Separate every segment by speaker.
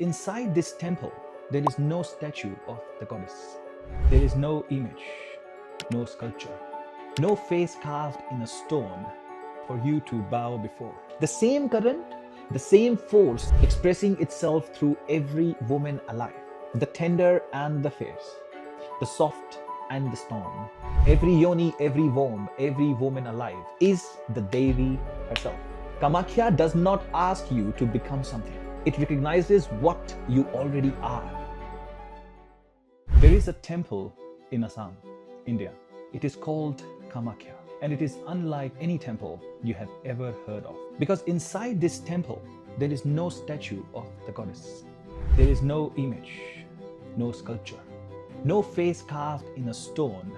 Speaker 1: inside this temple, there is no statue of the goddess. There is no image, no sculpture, no face carved in a stone for you to bow before. The same current, the same force expressing itself through every woman alive, the tender and the fierce, the soft and the storm. Every Yoni, every womb, every woman alive is the Devi herself. Kamakhya does not ask you to become something. It recognizes what you already are. There is a temple in Assam, India. It is called Kamakhya, and it is unlike any temple you have ever heard of. Because inside this temple, there is no statue of the goddess. There is no image, no sculpture, no face carved in a stone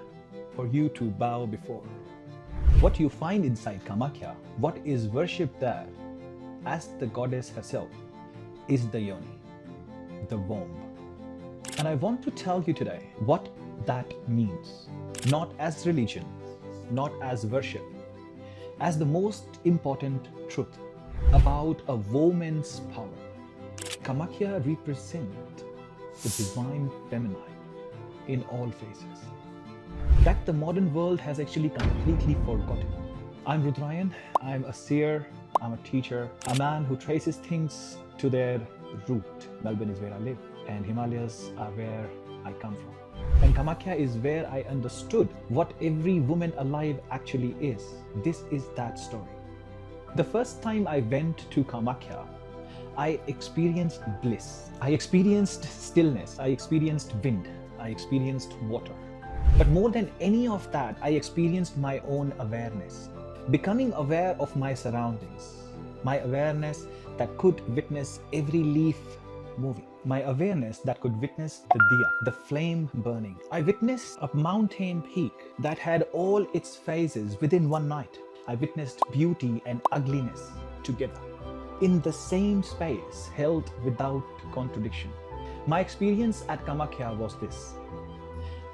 Speaker 1: for you to bow before. What you find inside Kamakhya, what is worshipped there as the goddess herself, is the Yoni, the womb. And I want to tell you today what that means, not as religion, not as worship, as the most important truth about a woman's power. Kamakhya represents the divine feminine in all phases that the modern world has actually completely forgotten. I'm Rudrayan. I'm a seer, I'm a teacher, a man who traces things to their root. Melbourne is where I live, and Himalayas are where I come from. And Kamakhya is where I understood what every woman alive actually is. This is that story. The first time I went to Kamakhya, I experienced bliss. I experienced stillness. I experienced wind. I experienced water. But more than any of that, I experienced my own awareness. Becoming aware of my surroundings. My awareness that could witness every leaf moving. My awareness that could witness the diya, the flame burning. I witnessed a mountain peak that had all its phases within one night. I witnessed beauty and ugliness together in the same space, held without contradiction. My experience at Kamakhya was this.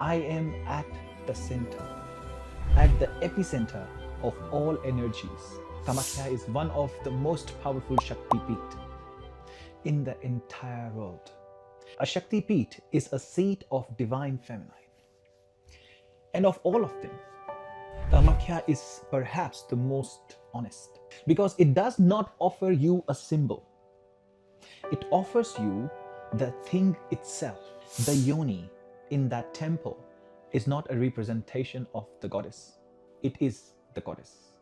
Speaker 1: I am at the center, at the epicenter of all energies. Kamakhya is one of the most powerful Shakti Peeth in the entire world. A Shakti Peeth is a seat of divine feminine. And of all of them, Kamakhya is perhaps the most honest, because it does not offer you a symbol. It offers you the thing itself. The Yoni in that temple is not a representation of the goddess. It is the goddess,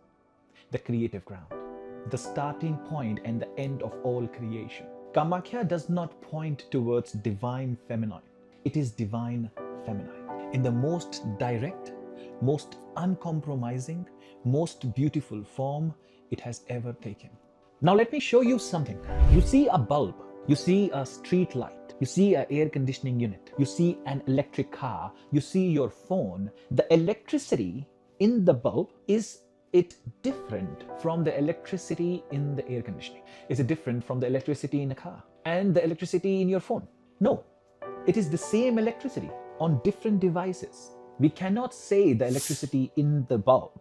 Speaker 1: the creative ground, the starting point and the end of all creation. Kamakhya does not point towards divine feminine. It is divine feminine in the most direct, most uncompromising, most beautiful form it has ever taken. Now let me show you something. You see a bulb, you see a street light, you see an air conditioning unit, you see an electric car, you see your phone. The electricity in the bulb, is it different from the electricity in the air conditioning? Is it different from the electricity in a car and the electricity in your phone? No, it is the same electricity on different devices. We cannot say the electricity in the bulb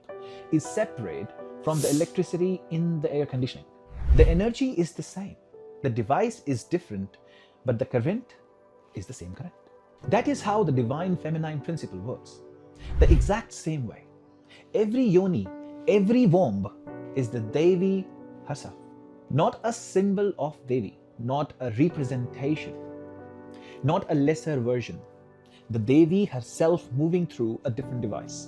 Speaker 1: is separate from the electricity in the air conditioning. The energy is the same. The device is different, but the current is the same current. That is how the divine feminine principle works. The exact same way. Every Yoni, every womb is the Devi herself. Not a symbol of Devi, not a representation, not a lesser version. The Devi herself moving through a different device.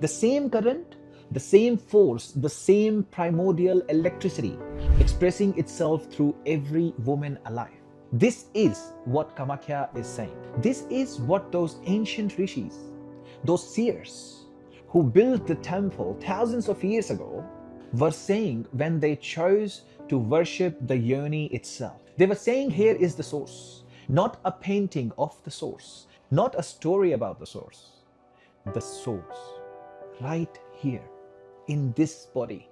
Speaker 1: The same current, the same force, the same primordial electricity expressing itself through every woman alive. This is what Kamakhya is saying. This is what those ancient rishis, those seers who built the temple thousands of years ago were saying when they chose to worship the Yoni itself. They were saying, here is the source, not a painting of the source, not a story about the source. The source, right here, in this body,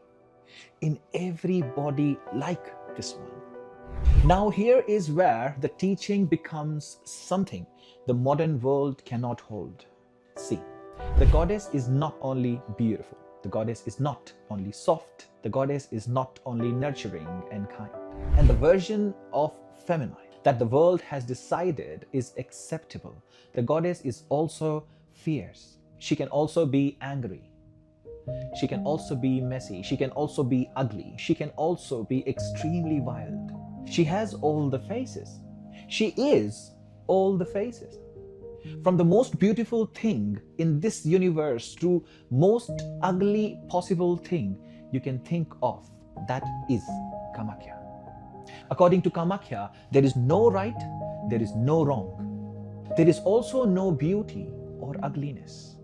Speaker 1: in every body like this one. Now here is where the teaching becomes something the modern world cannot hold. See, the goddess is not only beautiful, the goddess is not only soft, the goddess is not only nurturing and kind. And the version of feminine that the world has decided is acceptable. The goddess is also fierce. She can also be angry. She can also be messy. She can also be ugly. She can also be extremely wild. She has all the faces. She is all the faces. From the most beautiful thing in this universe to most ugly possible thing you can think of, that is Kamakhya. According to Kamakhya, there is no right, there is no wrong. There is also no beauty or ugliness.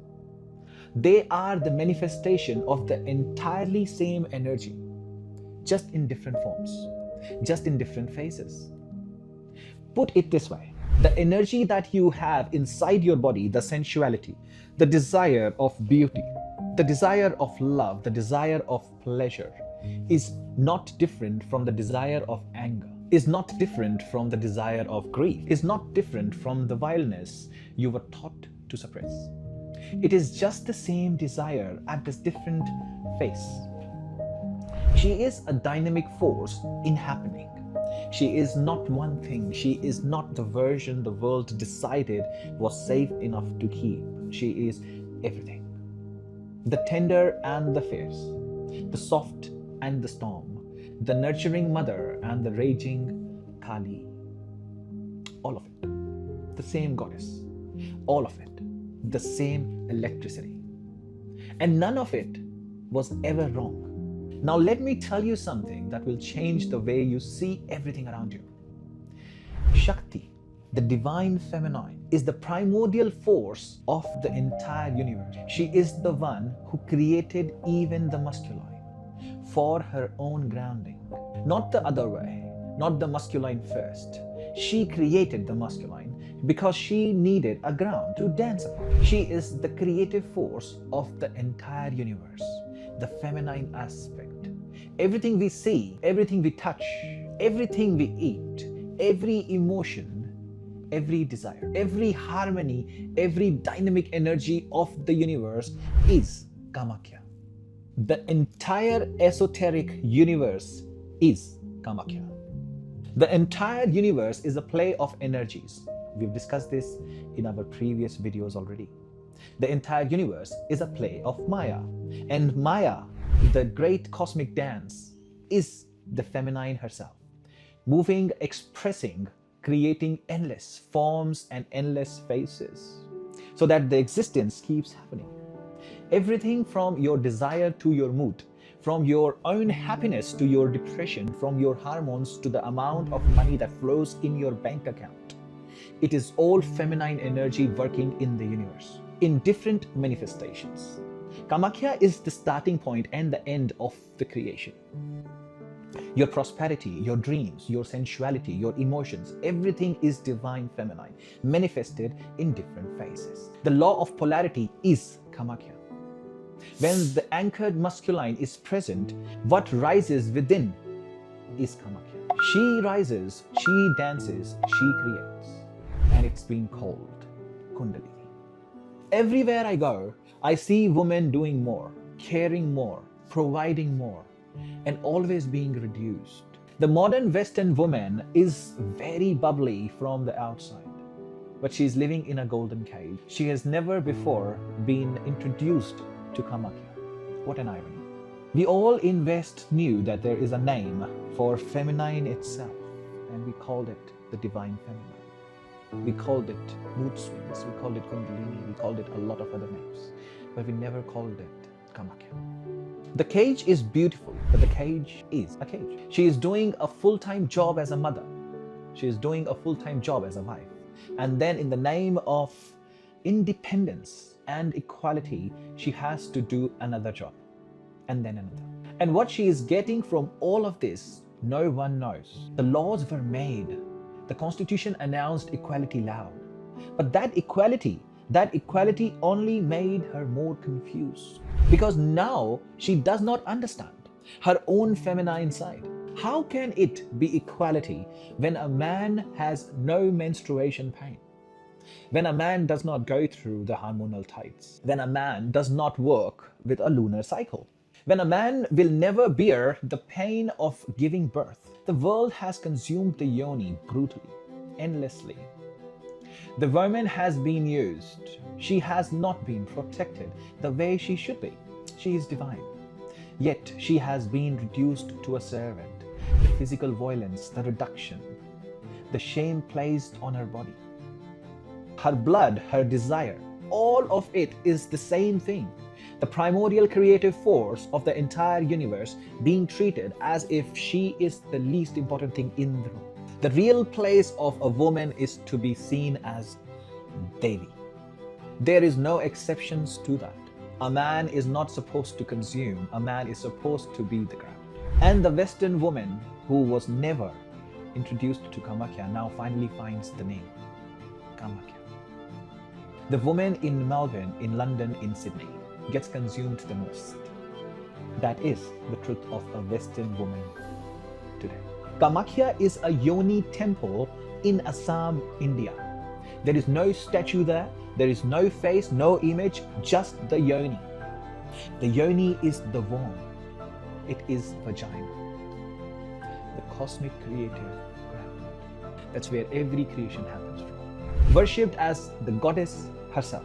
Speaker 1: They are the manifestation of the entirely same energy, just in different forms, just in different phases. Put it this way, the energy that you have inside your body, the sensuality, the desire of beauty, the desire of love, the desire of pleasure, is not different from the desire of anger, is not different from the desire of grief, is not different from the vileness you were taught to suppress. It is just the same desire at this different face. She is a dynamic force in happening. She is not one thing. She is not the version the world decided was safe enough to keep. She is everything. The tender and the fierce, the soft and the storm, the nurturing mother and the raging Kali. All of it. The same goddess. All of it. The same electricity. And none of it was ever wrong. Now let me tell you something that will change the way you see everything around you. Shakti, the divine feminine, is the primordial force of the entire universe. She is the one who created even the masculine for her own grounding. Not the other way, not the masculine first. She created the masculine because she needed a ground to dance upon. She is the creative force of the entire universe, the feminine aspect. Everything we see, everything we touch, everything we eat, every emotion, every desire, every harmony, every dynamic energy of the universe is Kamakhya. The entire esoteric universe is Kamakhya. The entire universe is a play of energies. We've discussed this in our previous videos already. The entire universe is a play of Maya. And Maya, the great cosmic dance, is the feminine herself. Moving, expressing, creating endless forms and endless faces so that the existence keeps happening. Everything from your desire to your mood, from your own happiness to your depression, from your hormones to the amount of money that flows in your bank account. It is all feminine energy working in the universe, in different manifestations. Kamakhya is the starting point and the end of the creation. Your prosperity, your dreams, your sensuality, your emotions, everything is divine feminine, manifested in different phases. The law of polarity is Kamakhya. When the anchored masculine is present, what rises within is Kamakhya. She rises, she dances, she creates. And it's been called Kundalini. Everywhere I go, I see women doing more, caring more, providing more, and always being reduced. The modern Western woman is very bubbly from the outside, but she's living in a golden cage. She has never before been introduced to Kamakhya. What an irony. We all in West knew that there is a name for feminine itself, and we called it the divine feminine. We called it mood swings, we called it Kundalini, we called it a lot of other names, but we never called it Kamakhya. The cage is beautiful, but the cage is a cage. She is doing a full-time job as a mother. She is doing a full-time job as a wife. And then in the name of independence and equality, she has to do another job, and then another. And what she is getting from all of this, no one knows. The laws were made. The Constitution announced equality loud. But that equality only made her more confused. Because now she does not understand her own feminine side. How can it be equality when a man has no menstruation pain? When a man does not go through the hormonal tides? When a man does not work with a lunar cycle? When a man will never bear the pain of giving birth? The world has consumed the Yoni brutally. endlessly. The woman has been used. She has not been protected the way she should be. She is divine. Yet she has been reduced to a servant. The physical violence, the reduction, the shame placed on her body, her blood, her desire, all of it is the same thing. The primordial creative force of the entire universe being treated as if she is the least important thing in the room. The real place of a woman is to be seen as Devi. There is no exceptions to that. A man is not supposed to consume, a man is supposed to be the ground. And the Western woman who was never introduced to Kamakhya now finally finds the name Kamakhya. The woman in Melbourne, in London, in Sydney gets consumed the most. That is the truth of a Western woman today. Kamakhya is a Yoni temple in Assam, India. There is no statue there. There is no face, no image, just the Yoni. The Yoni is the womb. It is vagina. The cosmic creative ground. That's where every creation happens from. Worshipped as the goddess herself.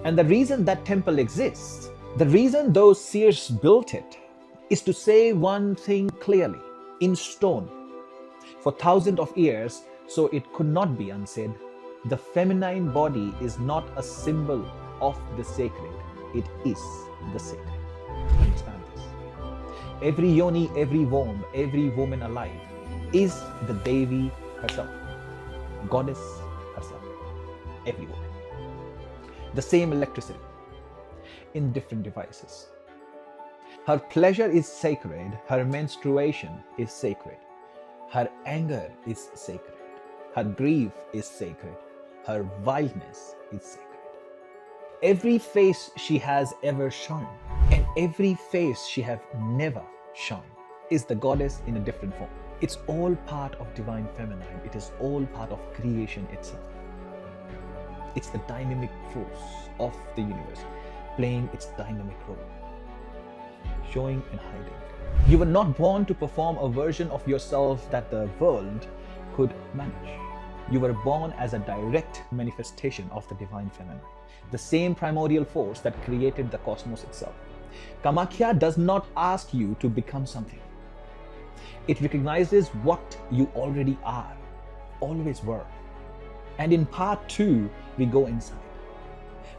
Speaker 1: And the reason that temple exists, the reason those seers built it, is to say one thing clearly, in stone, for thousands of years, so it could not be unsaid. The feminine body is not a symbol of the sacred, it is the sacred. Understand this. Every Yoni, every womb, every woman alive is the Devi herself, goddess herself, every woman. The same electricity in different devices. Her pleasure is sacred, her menstruation is sacred, her anger is sacred, her grief is sacred, her wildness is sacred. Every face she has ever shown and every face she have never shown is the goddess in a different form. It's all part of divine feminine. It is all part of creation itself. It's the dynamic force of the universe playing its dynamic role, showing and hiding. You were not born to perform a version of yourself that the world could manage. You were born as a direct manifestation of the divine feminine, the same primordial force that created the cosmos itself. Kamakhya does not ask you to become something. It recognizes what you already are, always were. And in part 2, we go inside.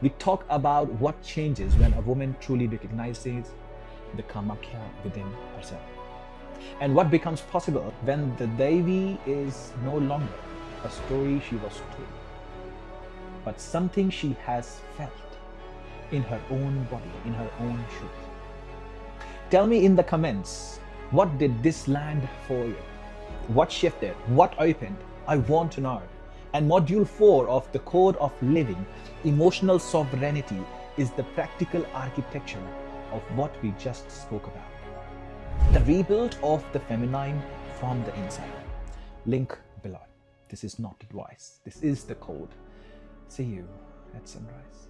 Speaker 1: We talk about what changes when a woman truly recognizes the Kamakhya within herself. And what becomes possible when the Devi is no longer a story she was told, but something she has felt in her own body, in her own truth. Tell me in the comments, what did this land for you? What shifted? What opened? I want to know. And module 4 of the Code of Living, Emotional Sovereignty, is the practical architecture of what we just spoke about. The rebuild of the feminine from the inside. Link below. This is not advice. This is the code. See you at sunrise.